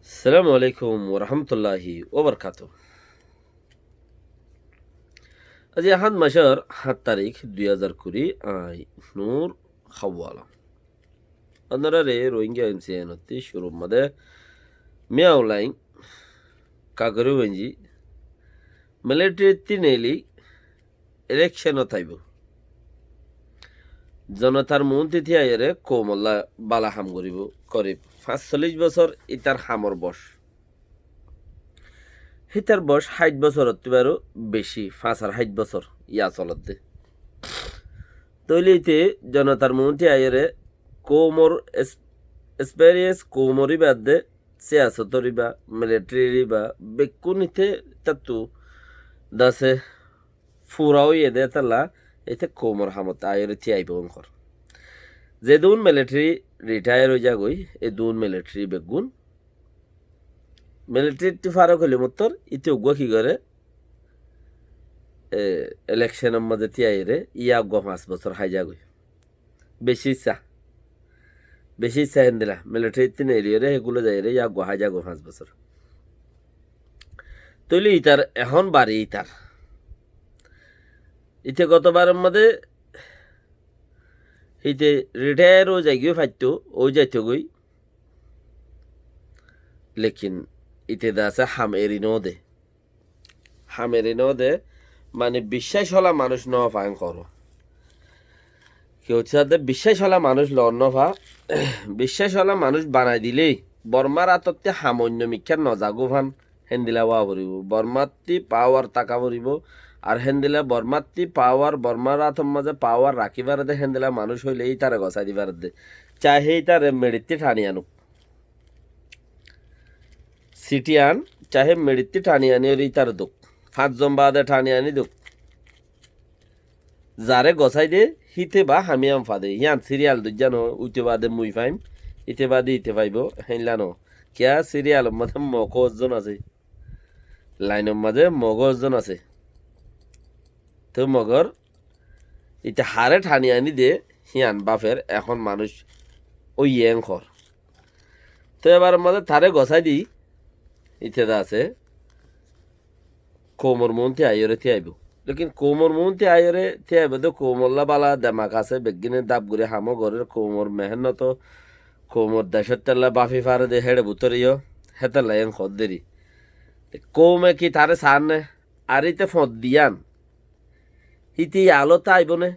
আসসালামু আলাইকুম ওরহমতুল্লাহি ওবরকাত। আজি আহাদ মাসের 7 তারিখ 2020 আই নূর খাওয়ালা অন্যরারে রোহিঙ্গা ANCM শুরু মধ্যে মিয়াউলাইন কাগরে ওয়েঞ্জি মিলিটারি তিনেলি ইলেকশন থাইব জনতার মন তিথি আইরে কোমল্লা বালা হাম করিব করিব 45 বছর ইতার হামর বস হিতার বয়স 60 বছর বারো বেশি 65 বছর ইয়া চলত দে তৈলিতে জনতার মন্ত্রী আয়রে কোমর এক্সপেরিয়েন্স কোমরি বাদ দে সিয়াসতরি বা মিলিটারি বা বেকুনিতে তাতু দাসে ফুরাও দে তালা এতে কোমর হামত আয়রে থি আইব অঙ্কর যে দুন মিলিটারি রিটায়ার হয়ে যাগই এ দুন মিলিটারি বেগুন মিলিটারি ফারক হলে মতর ইতি উগ্র কি করে ইলেকশনের মধ্যে তিয়াইরে ইয়া 5 বছর হাই যাগই বেশি ইচ্ছা হেন দিলা মিলিটারি তিন এরিয়রে এগুলো যাইরে ইয়া হাই যাগো 5 বছর তৈলি ইতার এখন বাড়ি ইতার ইতে গতবারের মধ্যে ইতে রিটায়ার ও যাই গিয়ে ফাইতো ও যাইতো গই লেকিন ইতে দাসে হাম এরিনো দে মানে বিশ্বাস হলা মানুষ ন ফাইন করো কেউ হচ্ছে বিশ্বাস হলা মানুষ লড়নভা বিশ্বাস হলা মানুষ বানাই দিলেই বর্মার আততে সামান্য মিক্ষার নজাগো ভান হেন্দিলা ওয়া ভরিব বর্মাত্তি পাওয়ার টাকা ভরিব আর হেন্দিলা বর্মাত্তি পাওয়ার বর্মার আতর মাঝে পাওয়ার রাখিবার দে হেন্দিলা মানুষ হইলে এই তারে গছাই দিবার দে চাহে তারে মেডিতে ঠানি আনুক সিটি আন চাহে মেডিতে ঠানি আনি ওই তার দুঃখ 5 জন বাদে ঠানি আনি দুঃখ যারে গছাই দে হিতে বা হামিয়াম ফাদে ইয়ান সিরিয়াল দুজানো উইতে বাদে মুই ফাইম ইতে বাদে ইতে পাইব হেনলানো কিয়া সিরিয়াল মধ্যে মগজন আছে লাইনের মাঝে মগজন আছে তো মগর ইতে হারে ঠানি আনি দে হিয়ান বাফের এখন মানুষ ওই ইয়েং খর তো এবার মাঝে থারে গছাই দি ইতে আছে কোমর মন্ত্রী আইরে থি আইব লেকিন কোমর মন্ত্রী আইরে থি আইব তো কোমল্লা বালা দেমাক আছে বেগিনে দাব করে হামো ঘরের কোমর মেহনত কোমর দেশের তেলা বাফি ফারে দে হেড়ে বুতরিও হেতে লাইন খদ দেরি কৌমে কি তারে সার নে আর ইতে ফদ দিয়ান ইতি আলোতে আইব নে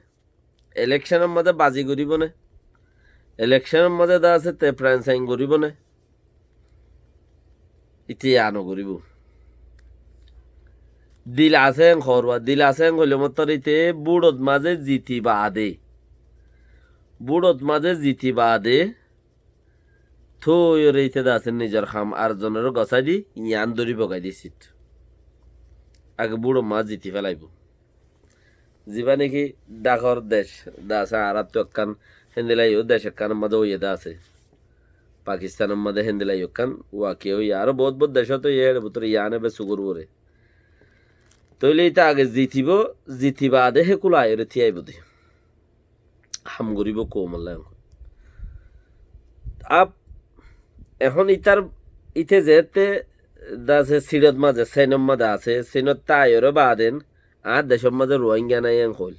ইলেকশনের মধ্যে বাজি করিব নে ইলেকশনের মধ্যে দা আছে তে প্রাণ সাইন করিব নে ইতি আনো করিব দিল আসেন খরবা দিল আসেন হইলে মতরিতে বুড়ত মাঝে জিতি বাদে থই রেইতে দাসেন নিজের খাম আর জনের গছাই দি ইয়ান দড়ি বগাই দিছিত আগে বুড়ো মাছ জিতি ফেলাইব যিবা নাকি ডাকর দেশ দাসে আর তো একখান হেন্দিলাইও দেশ একখানের মাঝে ওই দা আছে পাকিস্তানের মধ্যে হেন্দিলাই একখান ওয়াকে ওই আরো বহুত দেশ তো ইয়ে ভিতরে ইয়ানে বে সুগুর বরে তৈলে ইতা আগে জিতিবা আদে হেকুলো আয়রে থিয়াইব দে হাম গরিব কোমল্লা আপ এখন ইতে যেতে দাসে সিরত মাঝে সেনম মাঝে আছে সেনত তাইরে বাদেন আর দেশের মাঝে রোহিঙ্গা নাই হল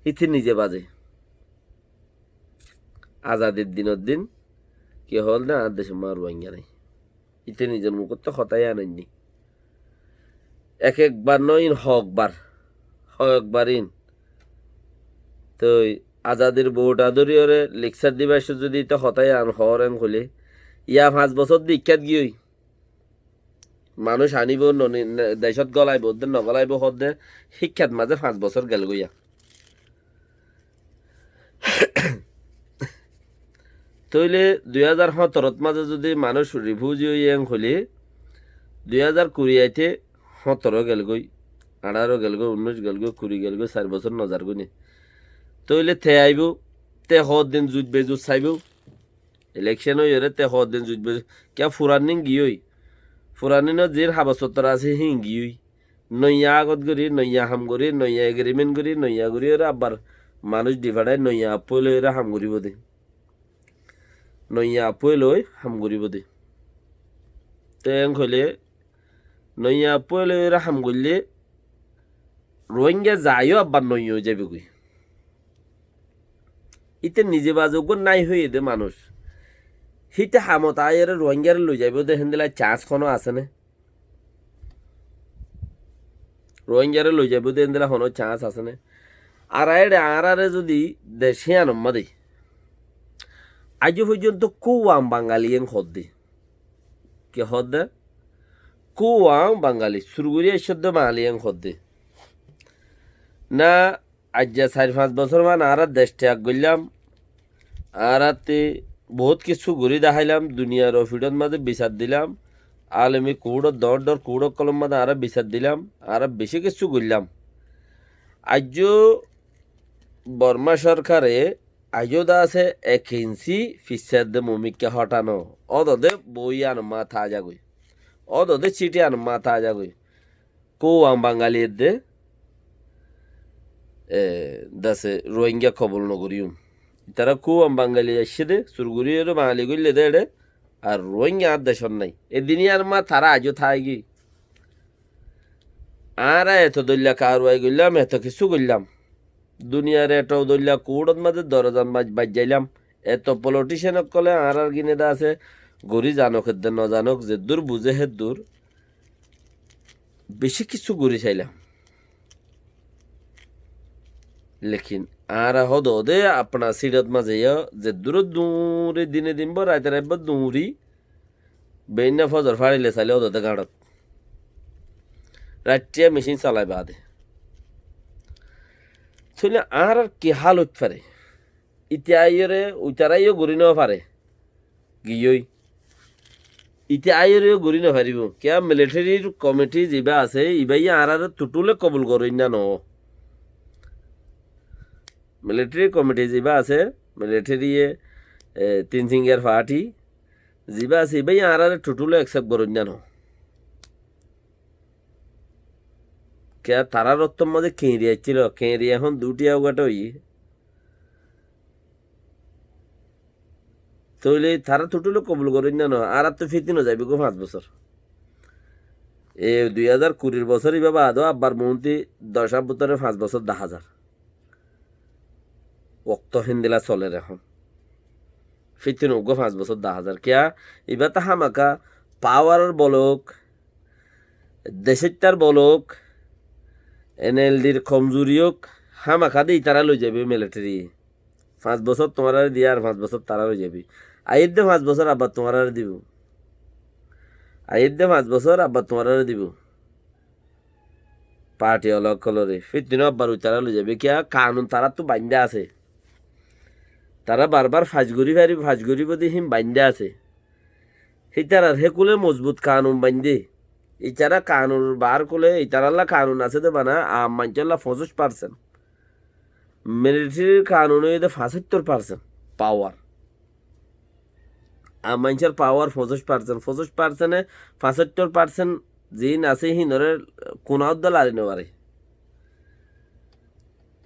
ইতি নিজে বাজে আজাদের দিন কি হল না আর দেশের মা রোহিঙ্গা নাই ইতে নিজের মুখ তো হতাই আনেননি একবার নইন হকবার ইন তো আজাদের ভোট আদরিয়রে লেকচার দিবাস যদি তো হতাই আন হরেন হলে ইয়া 5 বছর দীক্ষাত গিয়ে মানুষ আনিব দেশত গলাইব নগলাইব হদে শিক্ষাত মাঝে 5 বছর গেল গইয়া তইলে 2017 মাঝে যদি মানুষ রিফিউজি ইয়াং হলে 2020 আইতে 17 গেল গই 18 গেল গই 19 গেল গই 20 গেল গই 4 বছর নজার গুনি তইলে থে আইব তে দিন জুটবে চাইব ইলেকশন হইরে তে দিন জুটবে কিয়া ফুরানিং গিয়ই ফুরানিনো জির হাবসতর আছে হিঙ্গিয়ই নইয়া আগত করি নইয়া হাম করি নইয়া এগ্রিমেন্ট করি নইয়া করি ওরা আবার মানুষ ডিভাইডাই নইয়া আপই লই হাম করিব দে নইয়া আপই লই হাম করিব দে তো এং হলে নইয়া পয়লে রাহাম করলে রোহিঙ্গা যাইও আব্বার নইও যাবে কই ইতে নিজে বাযোগ্য নাই হয়ে দে মানুষ হিতে হামত আয়ের রোহিঙ্গার লই যাইব দেখেন দিলা চান্স কোনো আছে না রোহিঙ্গারে লই যাইব দেখেন দিলা কোনো চান্স আছে না আর আরে যদি দেশে আনম্মা দেই আজ পর্যন্ত কুয়াম বাঙালি এং হদ দে কে হদ দে কুয়াম বাঙালি সুরগুড়িয়া শব্দ বাঙালি এং হদ দে না আজ 4-5 বছর মান আর দেশ ত্যাগ করলাম আর বহুত কিছু ঘুরি দেখাইলাম দুনিয়ার অফিডর মাঝে বিচার দিলাম আলমি কুড়ো দর কুড়ো কলম মাঝে আর বিচার দিলাম আর বেশি কিছু করলাম আজ বর্মা সরকারে আজও দা আছে 1 ইঞ্চি ফিসার দে মমিককে হটানো অদে বই আন মাথা যাগই অদে চিঠি আন মাথা যাগই কুয়াম বাঙালির দে দাসে রোহিঙ্গা খবর নগরিউম তারা কুয়াম বাঙালি আসছে দে সুরগুড়ির বাঙালি গইলে দে আর রোহিঙ্গা আর দেশন নাই এদিনই আর মা তারা আজও থাকি আর এত দল্লা কারওয়াই করলাম এত কিছু করলাম দুনিয়ার এত দল্লা কুড়ত মাঝে দরজান বাজ যাইলাম এত পলিটিশিয়ান কলে আর গিনে দা আছে গড়ি জানক হেদ ন জানক যে দূর বুঝে হেদ দূর বেশি কিছু গড়ি চাইলাম লেকিন আর হদ দে আপনার সিরত মাঝে যে দূর দূরে দিনে দিন রাতে রাত দূরি বেইনা ফজর ফাড়িলে চাইলে ওদের গাড়ত রাত্রিয়া মেশিন চালাই বাদে চলে আর কি হাল হতে পারে ইতিহাইরে উতারাইও গড়ি নেওয়া পারে গিয়ই ইতিহাইরেও গড়ি না পারিব কিয়া মিলিটারির কমিটি যা আছে ইবাই আর টুটুলে কবুল করেন না ন মিলিটারি কমিটি যা আছে মিলিটারি 3 সিঙ্গার পার্টি যা আছে ইবাই আর টুটুলে অ্যাকসেপ্ট করেন না ন কে তারা রত্তম মাঝে কেঁড়িয়া ছিল কেঁড়িয়া এখন 2টি আউগাটা হই তৈলে তারা টুটুলে কবুল করেন না আর তো ফিতিনও যাবি গো 5 বছর 2020 বছর ইবা আদো আব্বার মন্ত্রী 10 বছরে 5 বছর 10,000 ওক্ত হিন্দিলা চলে এখন ফিতিন গো 5 বছর 10,000 কিয়া ইবা তা হামাকা পাওয়ার বলক দেশের বলক এনএলডির কমজোরিওক হামাকা দিয়ে তারা লই যাবে মিলিটারি 5 বছর তোমার দিয়ে আর 5 বছর তারা লই যাবি আইর দে 5 বছর আবার তোমার দিব আইর দে 5 বছর আবার তোমার দিব পার্টি অলগ কলরে ফিরদিন আবার তারা লই যাবে কিয়া কানুন তারা তো বান্ধা আছে তারা বারবার ফাঁসগুড়ি বদি হিম বান্ধা আছে সেই তারা হেকুলে মজবুত কানুন বান্ধে ইতারা কানুন বার করলে ইতারাল্লা কানুন আছে দে বানা আম মাঞ্চল্লা 50% মিলিটারির কানুন হইতে 75% পাওয়ার আম মাঞ্চের পাওয়ার 50% 75% জিন আছে হিনরে কোনাও দল আরে নেবারে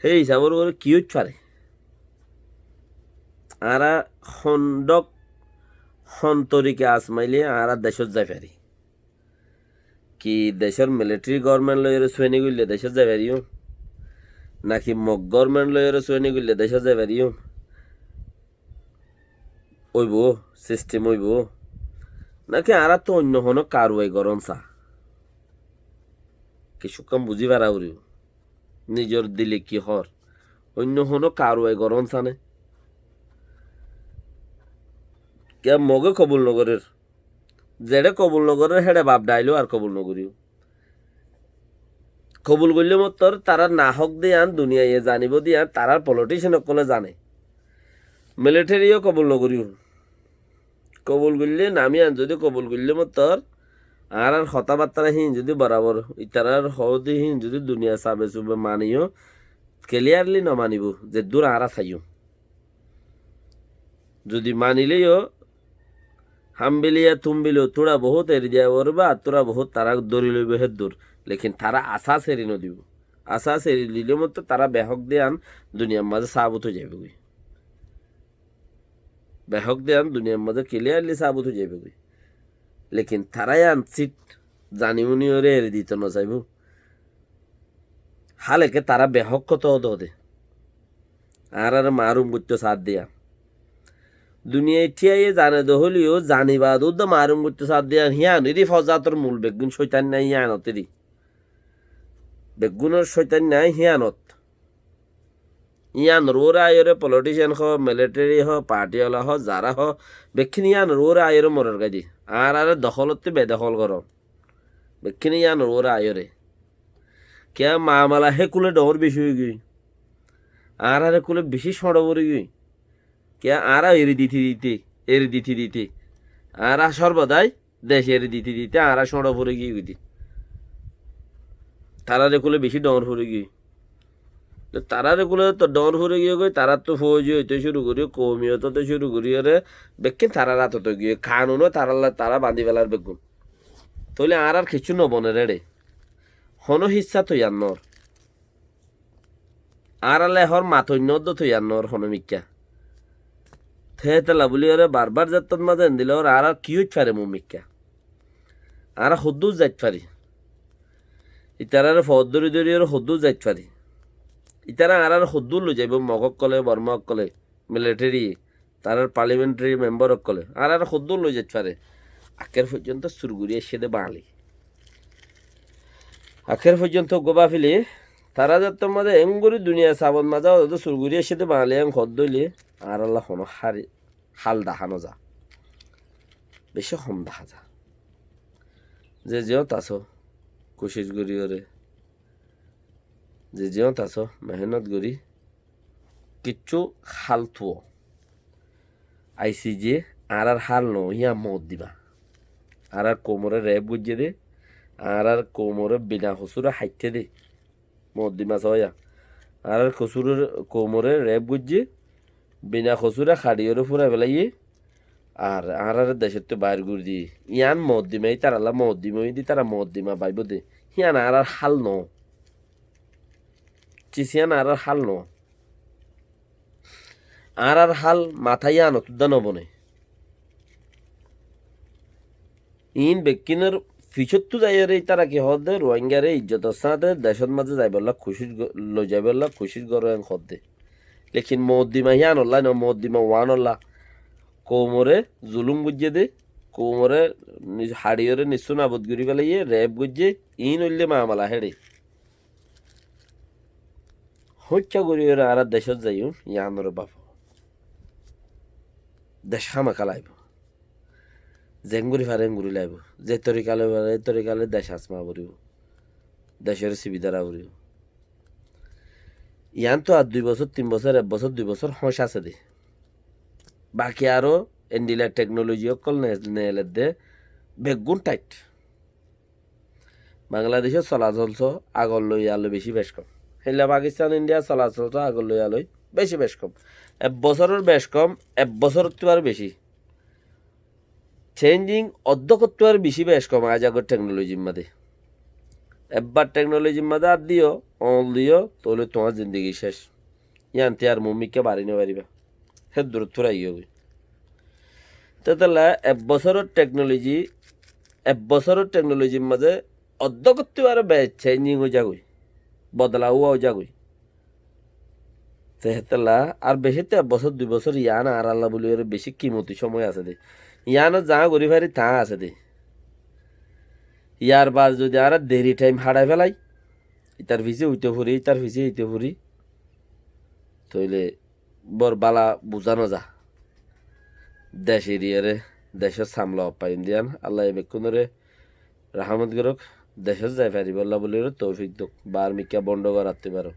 সেই হিসাবর করে কি হইতে পারে আরা খন্ডক সন্তরিকে আসমাইলে আরা দেশত যাই পারি কি দেশের মিলিটারি গভর্নমেন্ট লয়ের সৈনিক হইলে দেশত যাই পারিও নাকি মগ গভর্নমেন্ট লয়ের সৈনিক হইলে দেশত যাই পারিও ওইব সিস্টেম ওইব নাকি আরা তো অন্য হন কারওয়াই গরম চা কিছু কম বুঝি পারা উড়িও নিজের দিলে কি হর অন্য হন কারওয়াই গরম চানে কে মগে কবুল নগরের যেটা কবুল নগরের হেডে বাপ ডাইলো আর কবুল নগরিও কবুল করলে মতর তারা নাহক দিয়ে আন দুনিয়া জানিব দিয়ে তারার পলিটিশিয়ান সকলে জানে মিলিটারিও কবুল নগরিও কবুল করলে নামি আন যদি কবুল করলে মতর আর কথাবার্তা হিন যদি বরাবর ইতারার হদি হিন যদি দুনিয়া চাবে চুবে মানিও ক্লিয়ারলি ন মানিব যে দূর আরা চাইও যদি মানিলেও হামবিলিয়া তুমবিলিও তোরা বহুত এরি দিয়া ওরবা তোরা বহুত তারা দৌড়ি লইব হে দূর লেকিন তারা আশা সেরি নদিব আশা সেরি দিলে মতো তারা বেহক দিয়ে আন দুনিয়ার মাঝে সাবুত হয়ে যাবে গই বেহক দিয়ে আন দুনিয়ার মাঝে ক্লিয়ারলি সাবুত হয়ে যাবে গই লেকিন তারাই আনসিট জানিমুনি ওরে এড়ে দিত না চাইব হালেকে তারা বেহক কত দে আর মারুম করতো সাথ দিয়া দুনিয়ায় ঠিয়াইয়ে জানে দহলিও জানিবাদ উদ্দ মারুম করতো সাথ দিয়া হিয়ানিরি ফজাতর মূল বেগুন শৈতান নাই হিয়ানতেরই বেগুনের শৈতান নাই হিয়ানত ইয়ান রোর আয়রে পলিটিশিয়ান হ মিলিটারি হ পার্টিওয়ালা হ যারা হ বেক্ষিনি ইয়ান রোর আয়রে মরার গাদি আর দখলতে বেদখল কর বেক্ষিনি ইয়ান রোর আয়রে কে মামালা হে কুলে ডর বেশি হয়ে গই আর কুলে বেশি সড় পড়ে গই কে আর এরি দিতে আর সর্বদাই দেশ এরি দিতে আর সড় পড়ে গিয়ে গই তারা কুলে বেশি ডর পড়ে গই তারা কুলে তো ডর পড়ে গিয়ে গই তারা তো ফৌজি হইতে শুরু করি কৌমিয়ত তো শুরু করি রে বেক্ষিন তারা রাত তো গিয়ে খানুনও তারা বান্ধি ফেলার বেগুন তাহলে আর কিছু নবনে রে হন হিসা থইয়ান্নর আর হর মাথন্যদ থইয়ান্নর হনমিকা থেতলা বলি ওরে বারবার যাত্তন মাঝে দিলে ওর আর কি হইত পারে মুমিকা আর হদ্দু যাইত পারি ইতারার ফদ ধরি ওর হদ্দু যাইত পারি ইতারা আর হদ্দু লো যাইব মগক কলে বর্মক কলে মিলিটারি তার পার্লামেন্টারি মেম্বার কলে আর হদ্দু লো যাইত পারে আখের পর্যন্ত সুরগুড়ি এসে দে বাঙালি আখের পর্যন্ত গোবা ফেলে তারা যাত্তর মাঝে এমগরি দুনিয়া সাবন মাজা ওদের সুরগুড়ি এসে দে বাঙালি এম খদ দইলে আর আল্লাহ হন হাল দেখানো যা বেশি হম দেখা যা যে যেও তাছ কোশিশ করি ওরে যে যেও তাছ মেহনত করি কিচ্ছু হাল থুও আইসি যে আর হাল নো ইয়া মত দিবা আর কোমরে রেপ বুঝিয়ে দে আর কোমরে বিনা হসুরে হাইতে দে মত দিমা সয়া আর খসুরের কোমরে রেপ বুঝিয়ে বিনা খসুরে খাড়িওরে ফুরা ফেলাইয়ে আর দেশের তো বাইর গুড় দি ইয়ান মদ দিমাই তার আল্লাহ মদ দিমাই দি তারা মদ দিমা বাইব দে ইয়ান আর হাল ন চিসিয়ান আর হাল ন আর হাল মাথায় আনো তুদা নবনে ইন বেকিনের ফিচত্তু যাইরে তারা কি হদ দে রোহিঙ্গারে ইজ্জতের সাথে দেশের মাঝে যাইবল্লা খুশি লই যাইবল্লা খুশির গর হদ দে লেকিন মদ্দিমা হিয়ান অল্লাহ ন মদ্দিমা ওয়ান অল্লাহ কোমরে জুলুম বুঝিয়ে দে কোমরে হাড়িওরে নিশ্চয় নাবদ করি পেলাইয়ে রেপ বুঝিয়ে ইন হইলে মামালা হেড়ে হত্যা করি ওরা আর দেশত যাইও ইয়ানোর বাপ দেশ খামাখা লাইব জেঙ্গুরি ফারে এঙ্গুরি লাইব যে তরিকালে দেশ আসমা করিব দেশের সুবিধারা করিব ইয়ান তো আর 2 বছর 3 বছর 1 বছর 2 বছর হস আছে দে বাকি আরো এন্ডিলা টেকনোলজি অকল নেলে দে বেগুন টাইট বাংলাদেশের চলাচল আগর লই আলো বেশি বেশ কম হেলা পাকিস্তান ইন্ডিয়া চলাচল আগর লই আলোই বেশি বেশ কম 1 বছরের বেশ কম 1 বছর তো আর বেশি চেঞ্জিং অধ্যকত্ব আর বেশি বেশ কম আজ আগর টেকনোলজির মধ্যে একবার টেকনোলজির মধ্যে আর দিও অল দিও তাহলে তোমার জিন্দগি শেষ ইয়ানতে আর মম্মিকে বাড়ি নিয়ে পারিবা হে দূরত্ব রাইও তাহলে 1 বছরের টেকনোলজির মাঝে অধ্যকত্ব আর চেঞ্জিং হয়ে যাগই বদলাও হয়ে যাগই তেহতলা আর বেশি তো 1 বছর 2 বছর ইয়ান আর আল্লাহ বলি বেশি কিমতি সময় আছে দে ইয়ানো যা করি পারি তা আছে দে ইয়ার বাদ যদি আর দেরি টাইম হারাই ফেলাই ইতার ভিসে হইতে ফুরি ইতার ভিসে হইতে ফুরি তইলে বর বালা বুঝানো যা দেশ এরিয়ারে দেশের সামলা পাইন দিয়ান আল্লাহ বেকুনরে রাহমত গরক দেশের যাই পারিব আল্লাহ বলি তৌফিক দোক বার মিকা বন্ধ করাতে পারো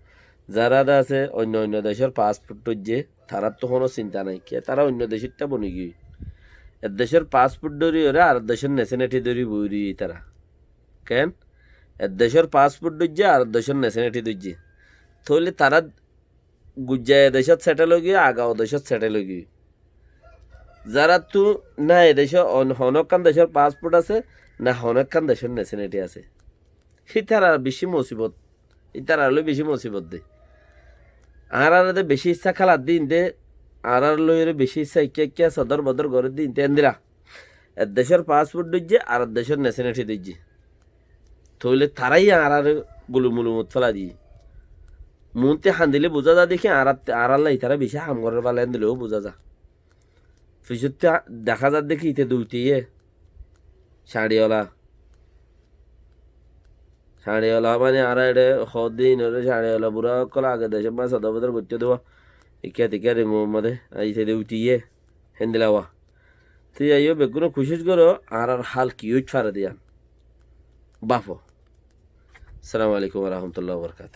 যারা আছে অন্য অন্য দেশের পাসপোর্ট যে তারার তো কোনো চিন্তা নাই কে তারা অন্য দেশেরটা বনি গিয়ে এর দেশের পাসপোর্ট ধরি ওরা আর দেশের নেশনালিটি ধরি বইরি তারা কেন এর দেশের পাসপোর্ট ধরছে আর দেশের নেশনালিটি ধরছে তাহলে তারা গুজ্জায় দেশত সেটেল হয়ে গিয়ে আগাও দেশত সেটেল হয়ে গিয়ে যারা তো না এদেশে হনকান দেশের পাসপোর্ট আছে না হনকান দেশের নেশনালিটি আছে ইতার আর বেশি মুসিবত ইতার আরো বেশি মুসিবত দে আর বেশি ইচ্ছা খেলার দিন দে আর লইরে বেশি ইচ্ছা ইকে সদর বদর ঘরের দিন তেন দিলা এক দেশের পাসপোর্ট দিচ্ছে আর এক দেশের ন্যাশনালিটি দিচ্ছে থইলে তারাই আর গুলুমুলু মত ফেলা দিয়ে মুনতে হান দিলে বোঝা যা দেখি আড়াল্লাই তারা বেশি হাম করার পালাইন দিলেও বোঝা যা ফিসুতে দেখা যার দেখি ইতে দুইটিয়ে শাড়িওয়ালা শাড়িওয়ালা মানে আর এটা সদিন হলে শাড়িওয়ালা বুড়া কলা আগে দেশে মাছ সদা বদর করতে দেওয়া ইকা টিকা রে মোহাম্মদে আইসে দে উঠিয়ে হেন্দিলাওয়া তুই আইও বেগুনো খুশিস করো আর হাল কি ফারে দিয়ান বাফো আসসালামু আলাইকুম রহমতুল্লাহ বরকাত